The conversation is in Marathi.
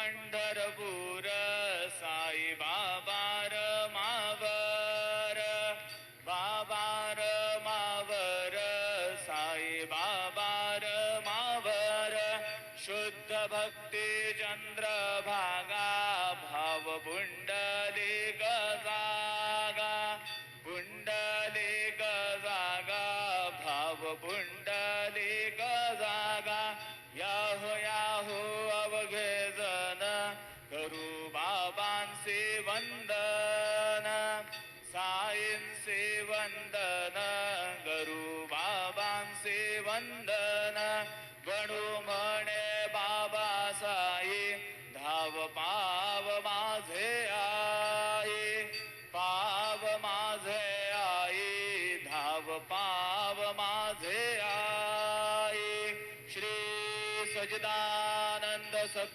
पंढरपूर साई बाबार मावर बाबार मावर साई बाबार मावर शुद्ध भक्ती चंद्रभागा भाव पुंडलिक जागा पुंडलिक जागा भाव पुंडलिक जागा याहो याहो अवघे जन करू बाबांचे वंदन साईंचे वंदन करू बाबांचे वंदन गणू म्हणे बाबा साई धाव पाव माझे आई पाव माझे आई धाव पाव माझे आई श्री सजदानंद सद्गुरु